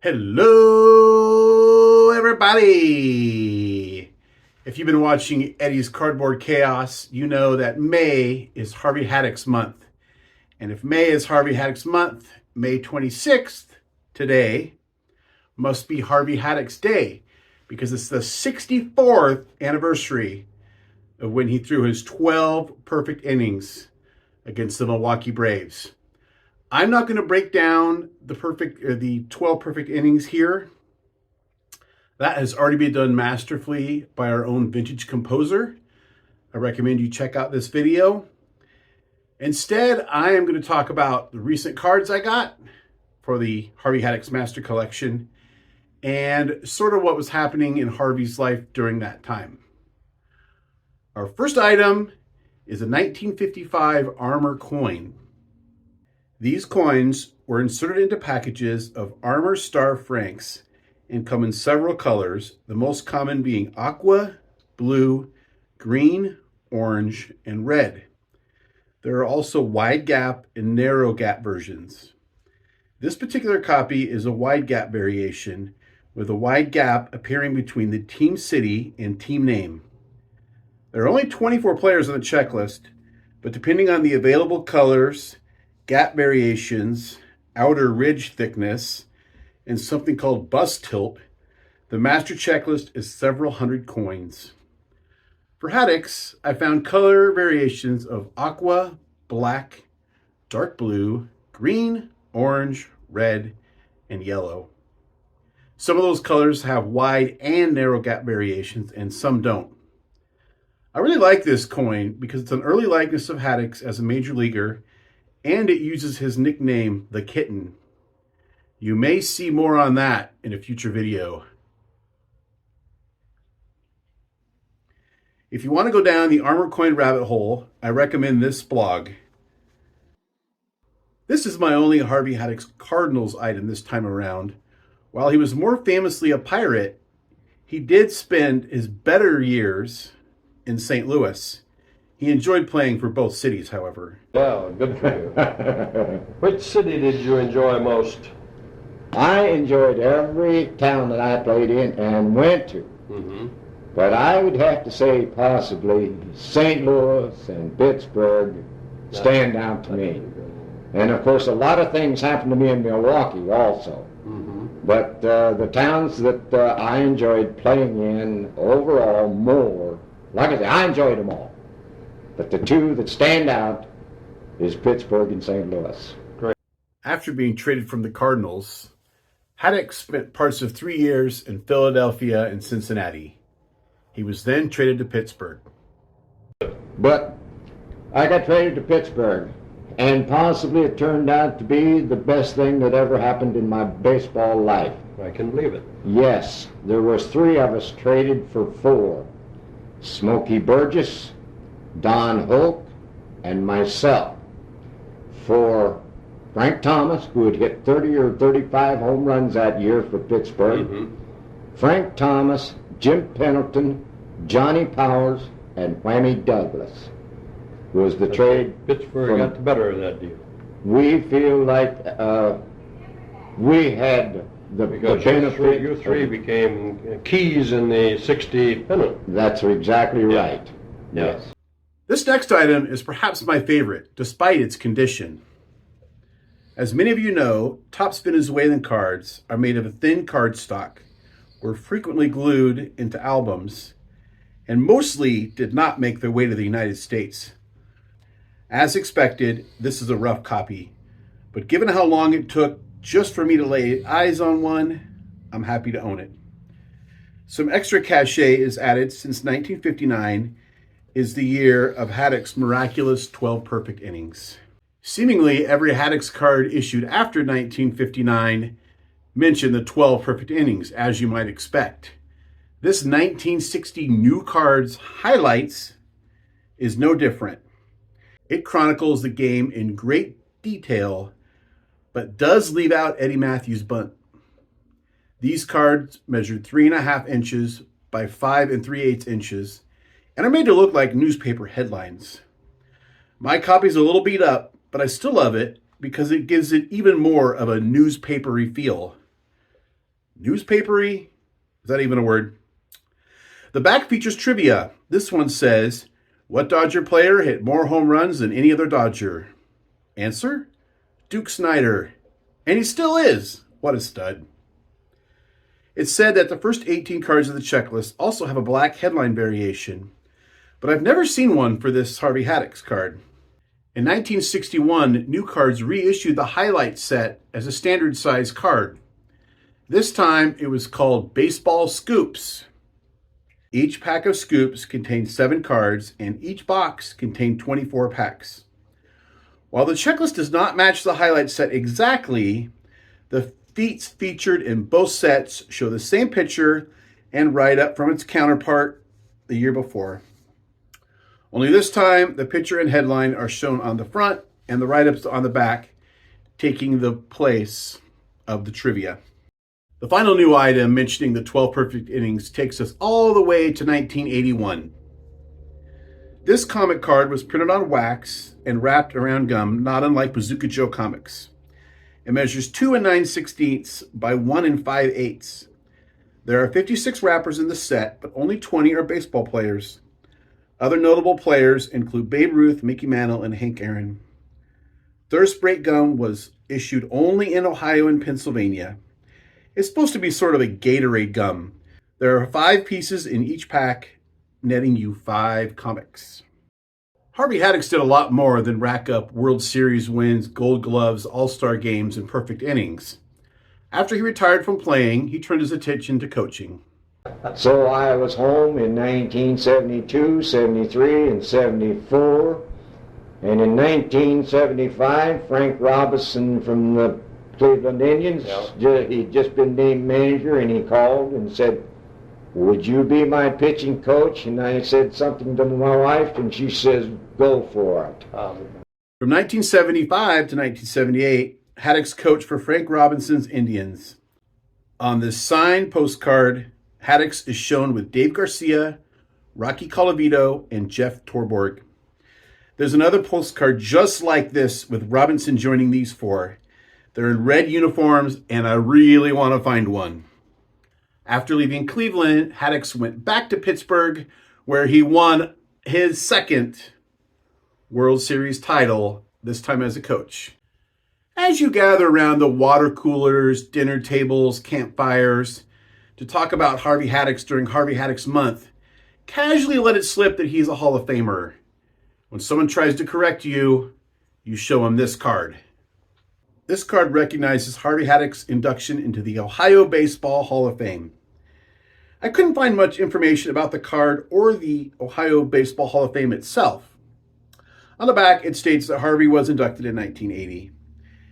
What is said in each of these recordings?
Hello, everybody! If you've been watching Eddy's Cardboard Chaos, you know that May is Harvey Haddix month. And if May is Harvey Haddix month, May 26th, today, must be Harvey Haddix Day, because it's the 64th anniversary of when he threw his 12 perfect innings against the Milwaukee Braves. I'm not going to break down the 12 perfect innings here. That has already been done masterfully by our own vintage composer. I recommend you check out this video. Instead, I am going to talk about the recent cards I got for the Harvey Haddix Master Collection and sort of what was happening in Harvey's life during that time. Our first item is a 1955 Armour coin. These coins were inserted into packages of Armour Star francs and come in several colors, the most common being aqua, blue, green, orange, and red. There are also wide gap and narrow gap versions. This particular copy is a wide gap variation, with a wide gap appearing between the team city and team name. There are only 24 players on the checklist, but depending on the available colors, gap variations, outer ridge thickness, and something called bus tilt, the master checklist is several hundred coins. For Haddix, I found color variations of aqua, black, dark blue, green, orange, red, and yellow. Some of those colors have wide and narrow gap variations, and some don't. I really like this coin because it's an early likeness of Haddix as a major leaguer, and it uses his nickname, the Kitten. You may see more on that in a future video. If you want to go down the Armour coin rabbit hole, I recommend this blog. This is my only Harvey Haddix Cardinals item this time around. While he was more famously a Pirate, he did spend his better years in St. Louis. He enjoyed playing for both cities, however. Well, good for you. Which city did you enjoy most? I enjoyed every town that I played in and went to. But I would have to say possibly St. Louis and Pittsburgh stand out to me. And of course, a lot of things happened to me in Milwaukee also. But the towns that I enjoyed playing in overall more, like I said, I enjoyed them all. But the two that stand out is Pittsburgh and St. Louis. Great. After being traded from the Cardinals, Haddix spent parts of 3 years in Philadelphia and Cincinnati. He was then traded to Pittsburgh. But I got traded to Pittsburgh, and possibly it turned out to be the best thing that ever happened in my baseball life. I can believe it. Yes, there was 3 of us traded for 4. Smokey Burgess, Don Hoke, and myself, for Frank Thomas, who had hit 30 or 35 home runs that year for Pittsburgh, Frank Thomas, Jim Pendleton, Johnny Powers, and Whammy Douglas was the trade. Pittsburgh got the better of that deal. We feel like we had the benefit. You three became keys in the 60 pennant. That's exactly right. Yeah. Yes. This next item is perhaps my favorite, despite its condition. As many of you know, Topspin and Wayland cards are made of a thin cardstock, were frequently glued into albums, and mostly did not make their way to the United States. As expected, this is a rough copy, but given how long it took just for me to lay eyes on one, I'm happy to own it. Some extra cachet is added since 1959 is the year of Haddix's miraculous 12 perfect innings. Seemingly every Haddix card issued after 1959 mentioned the 12 perfect innings, as you might expect. This 1960 New Cards Highlights is no different. It chronicles the game in great detail, but does leave out Eddie Matthews' bunt. These cards measured 3.5 inches by 5 3/8 inches and are made to look like newspaper headlines. My copy's a little beat up, but I still love it because it gives it even more of a newspapery feel. newspapery. Is that even a word? The back features trivia. This one says, what Dodger player hit more home runs than any other Dodger? Answer, Duke Snider. And he still is. What a stud. It's said that the first 18 cards of the checklist also have a black headline variation, but I've never seen one for this Harvey Haddix card. In 1961, New Cards reissued the highlight set as a standard size card. This time it was called Baseball Scoops. Each pack of scoops contained 7 cards, and each box contained 24 packs. While the checklist does not match the highlight set exactly, the feats featured in both sets show the same picture and write-up from its counterpart the year before. Only this time, the picture and headline are shown on the front and the write-ups on the back, taking the place of the trivia. The final new item mentioning the 12 perfect innings takes us all the way to 1981. This comic card was printed on wax and wrapped around gum, not unlike Bazooka Joe comics. It measures 2 9/16 by 1 5/8. There are 56 wrappers in the set, but only 20 are baseball players. Other notable players include Babe Ruth, Mickey Mantle, and Hank Aaron. Thirst Break gum was issued only in Ohio and Pennsylvania. It's supposed to be sort of a Gatorade gum. There are 5 pieces in each pack, netting you 5 comics. Harvey Haddix did a lot more than rack up World Series wins, Gold Gloves, All-Star games, and perfect innings. After he retired from playing, he turned his attention to coaching. So I was home in 1972, 73, and 74. And in 1975, Frank Robinson from the Cleveland Indians, he'd just been named manager, and he called and said, would you be my pitching coach? And I said something to my wife, and she says, go for it. From 1975 to 1978, Haddix coached for Frank Robinson's Indians. On this signed postcard, Haddix is shown with Dave Garcia, Rocky Colavito, and Jeff Torborg. There's another postcard just like this with Robinson joining these 4. They're in red uniforms, and I really want to find one. After leaving Cleveland, Haddix went back to Pittsburgh, where he won his second World Series title, this time as a coach. As you gather around the water coolers, dinner tables, campfires, to talk about Harvey Haddix during Harvey Haddix month, casually let it slip that he's a Hall of Famer. When someone tries to correct you, you show him this card. This card recognizes Harvey Haddix's induction into the Ohio Baseball Hall of Fame. I couldn't find much information about the card or the Ohio Baseball Hall of Fame itself. On the back, it states that Harvey was inducted in 1980.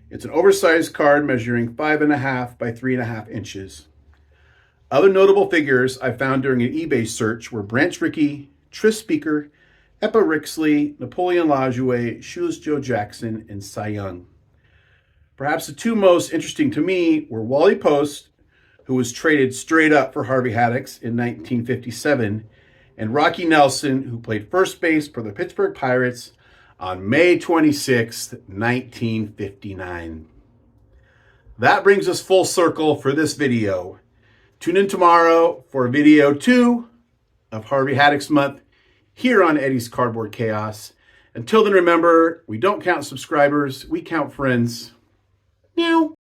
It's an oversized card measuring 5.5 by 3.5 inches. Other notable figures I found during an eBay search were Branch Rickey, Tris Speaker, Eppa Rixley, Napoleon Lajoie, Shoeless Joe Jackson, and Cy Young. Perhaps the 2 most interesting to me were Wally Post, who was traded straight up for Harvey Haddix in 1957, and Rocky Nelson, who played first base for the Pittsburgh Pirates on May 26, 1959. That brings us full circle for this video. Tune in tomorrow for video 2 of Harvey Haddix month here on Eddy's Cardboard Chaos. Until then, remember, we don't count subscribers, we count friends. Meow.